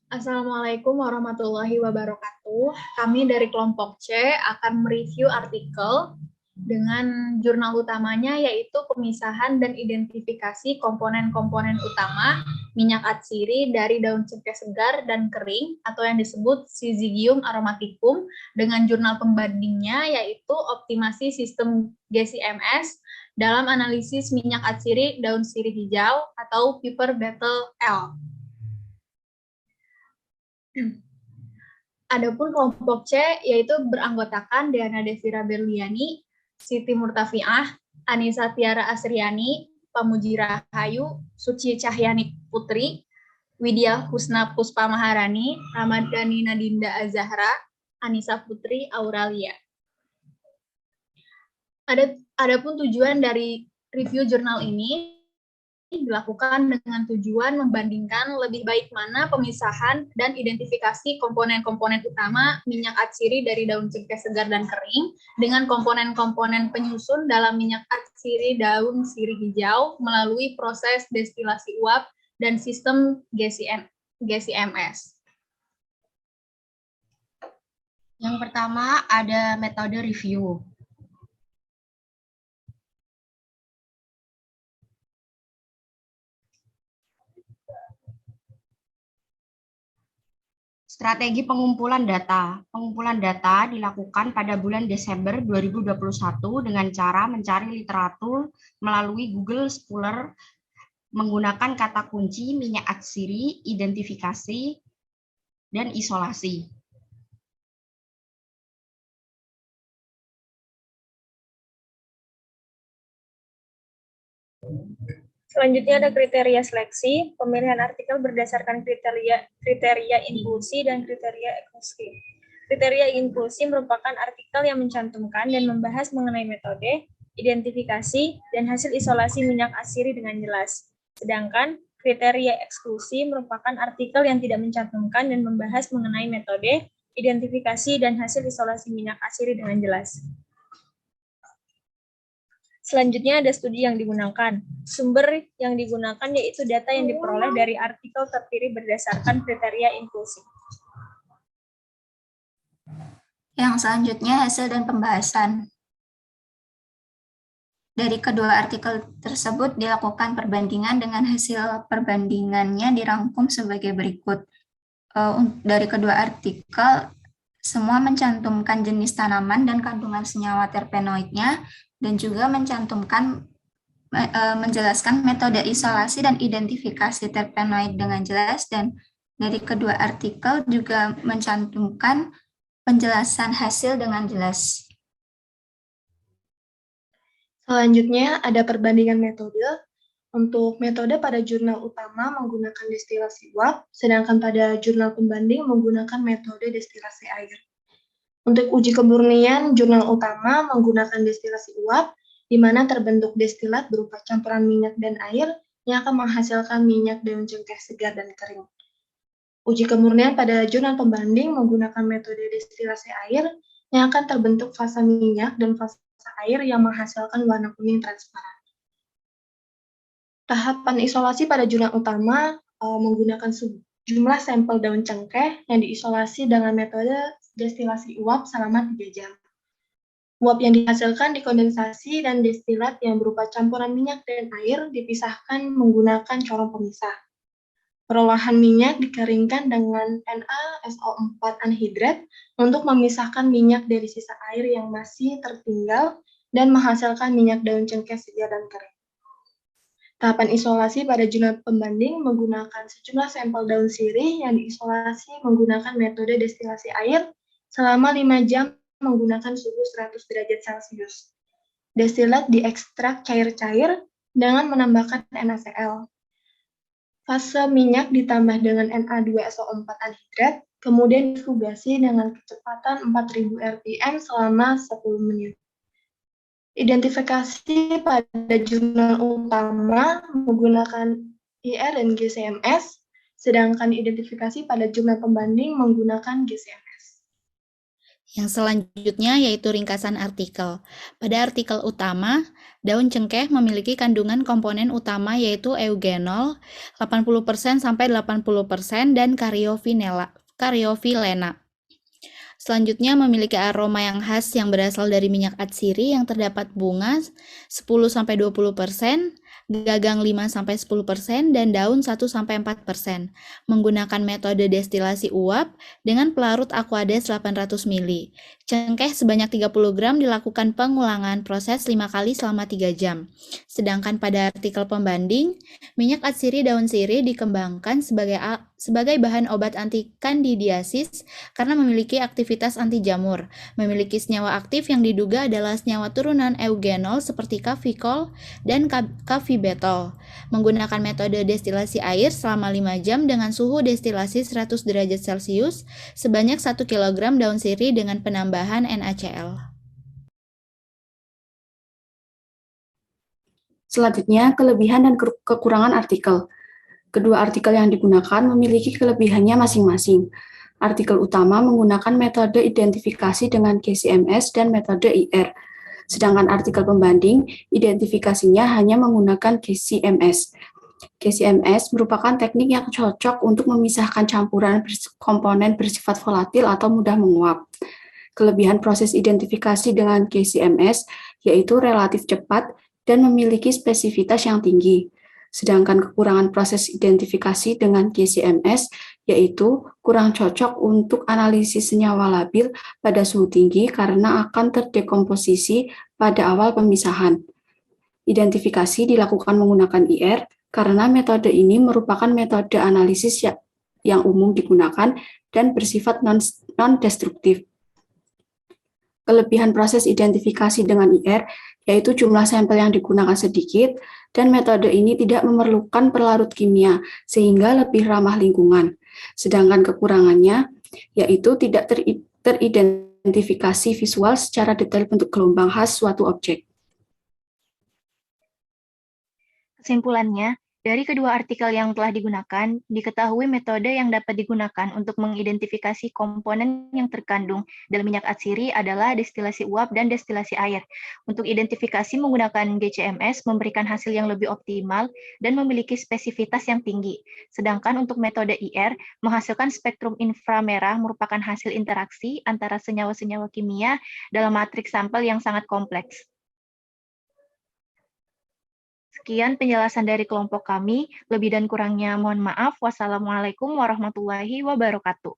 Assalamualaikum warahmatullahi wabarakatuh. Kami dari kelompok C akan mereview artikel dengan jurnal utamanya yaitu pemisahan dan identifikasi komponen-komponen utama minyak atsiri dari daun cengkeh segar dan kering atau yang disebut Syzygium aromaticum dengan jurnal pembandingnya yaitu optimasi sistem GCMS dalam analisis minyak atsiri daun sirih hijau atau Piper Battle L. Adapun kelompok C yaitu beranggotakan Diana Devira Berliani, Siti Murtafiah, Anissa Tiara Asriani, Pamuji Rahayu, Suci Cahyani Putri, Widya Husna Puspa Maharani, Ramadhani Nadinda Azahra, Anissa Putri Auralia. Adapun tujuan dari review jurnal ini dilakukan dengan tujuan membandingkan lebih baik mana pemisahan dan identifikasi komponen-komponen utama minyak atsiri dari daun cengkeh segar dan kering dengan komponen-komponen penyusun dalam minyak atsiri daun sirih hijau melalui proses destilasi uap dan sistem GCMS. Yang pertama ada metode review. Strategi pengumpulan data. Pengumpulan data dilakukan pada bulan Desember 2021 dengan cara mencari literatur melalui Google Scholar menggunakan kata kunci minyak atsiri, identifikasi, dan isolasi. Selanjutnya ada kriteria seleksi, pemilihan artikel berdasarkan kriteria impulsi dan kriteria eksklusi. Kriteria impulsi merupakan artikel yang mencantumkan dan membahas mengenai metode, identifikasi, dan hasil isolasi minyak atsiri dengan jelas. Sedangkan kriteria eksklusi merupakan artikel yang tidak mencantumkan dan membahas mengenai metode, identifikasi, dan hasil isolasi minyak atsiri dengan jelas. Selanjutnya ada studi yang digunakan. Sumber yang digunakan yaitu data yang diperoleh dari artikel terpilih berdasarkan kriteria impulsi. Yang selanjutnya hasil dan pembahasan. Dari kedua artikel tersebut dilakukan perbandingan dengan hasil perbandingannya dirangkum sebagai berikut. Dari kedua artikel, semua mencantumkan jenis tanaman dan kandungan senyawa terpenoidnya, dan juga menjelaskan metode isolasi dan identifikasi terpenoid dengan jelas, dan dari kedua artikel juga mencantumkan penjelasan hasil dengan jelas. Selanjutnya ada perbandingan metode. Untuk metode pada jurnal utama menggunakan destilasi uap, sedangkan pada jurnal pembanding menggunakan metode destilasi air. Untuk uji kemurnian, jurnal utama menggunakan destilasi uap, di mana terbentuk destilat berupa campuran minyak dan air yang akan menghasilkan minyak daun cengkeh segar dan kering. Uji kemurnian pada jurnal pembanding menggunakan metode destilasi air yang akan terbentuk fasa minyak dan fasa air yang menghasilkan warna kuning transparan. Tahapan isolasi pada jurnal utama menggunakan jumlah sampel daun cengkeh yang diisolasi dengan metode destilasi uap selama 3 jam. Uap yang dihasilkan dikondensasi dan destilat yang berupa campuran minyak dan air dipisahkan menggunakan corong pemisah. Perolahan minyak dikeringkan dengan NaSO4 anhidrat untuk memisahkan minyak dari sisa air yang masih tertinggal dan menghasilkan minyak daun cengkeh segar dan kering. Tahapan isolasi pada jurnal pembanding menggunakan sejumlah sampel daun sirih yang diisolasi menggunakan metode destilasi air selama 5 jam menggunakan suhu 100 derajat Celcius. Destilat diekstrak cair-cair dengan menambahkan NaCl. Fase minyak ditambah dengan Na2SO4 anhidrat, kemudian difugasi dengan kecepatan 4000 rpm selama 10 menit. Identifikasi pada jurnal utama menggunakan IR dan GCMS, sedangkan identifikasi pada jurnal pembanding menggunakan GCMS. Yang selanjutnya yaitu ringkasan artikel. Pada artikel utama, daun cengkeh memiliki kandungan komponen utama yaitu eugenol 80% sampai 80% dan karyofilena. Selanjutnya memiliki aroma yang khas yang berasal dari minyak atsiri yang terdapat bunga 10 sampai 20%, gagang 5 sampai 10% dan daun 1 sampai 4%. Menggunakan metode destilasi uap dengan pelarut Aquades 800 ml. Cengkeh sebanyak 30 gram dilakukan pengulangan proses 5 kali selama 3 jam. Sedangkan pada artikel pembanding, minyak atsiri daun sirih dikembangkan sebagai bahan obat anti kandidiasis karena memiliki aktivitas anti jamur, memiliki senyawa aktif yang diduga adalah senyawa turunan eugenol seperti kafikol dan kafibetol. Menggunakan metode destilasi air selama 5 jam dengan suhu destilasi 100 derajat Celcius sebanyak 1 kg daun sirih dengan penambahan NaCl. Selanjutnya, kelebihan dan kekurangan artikel. Kedua artikel yang digunakan memiliki kelebihannya masing-masing. Artikel utama menggunakan metode identifikasi dengan KCMS dan metode IR. Sedangkan artikel pembanding, identifikasinya hanya menggunakan KCMS. KCMS merupakan teknik yang cocok untuk memisahkan campuran komponen bersifat volatil atau mudah menguap. Kelebihan proses identifikasi dengan KCMS yaitu relatif cepat dan memiliki spesifitas yang tinggi. Sedangkan kekurangan proses identifikasi dengan KCMS yaitu kurang cocok untuk analisis senyawa labil pada suhu tinggi karena akan terdekomposisi pada awal pemisahan. Identifikasi dilakukan menggunakan IR karena metode ini merupakan metode analisis yang umum digunakan dan bersifat non-destruktif. Kelebihan proses identifikasi dengan IR yaitu jumlah sampel yang digunakan sedikit dan metode ini tidak memerlukan pelarut kimia sehingga lebih ramah lingkungan. Sedangkan kekurangannya yaitu tidak teridentifikasi visual secara detail bentuk gelombang khas suatu objek. Kesimpulannya, dari kedua artikel yang telah digunakan, diketahui metode yang dapat digunakan untuk mengidentifikasi komponen yang terkandung dalam minyak atsiri adalah destilasi uap dan destilasi air. Untuk identifikasi menggunakan GCMS memberikan hasil yang lebih optimal dan memiliki spesifitas yang tinggi. Sedangkan untuk metode IR menghasilkan spektrum inframerah merupakan hasil interaksi antara senyawa-senyawa kimia dalam matriks sampel yang sangat kompleks. Sekian penjelasan dari kelompok kami. Lebih dan kurangnya mohon maaf. Wassalamualaikum warahmatullahi wabarakatuh.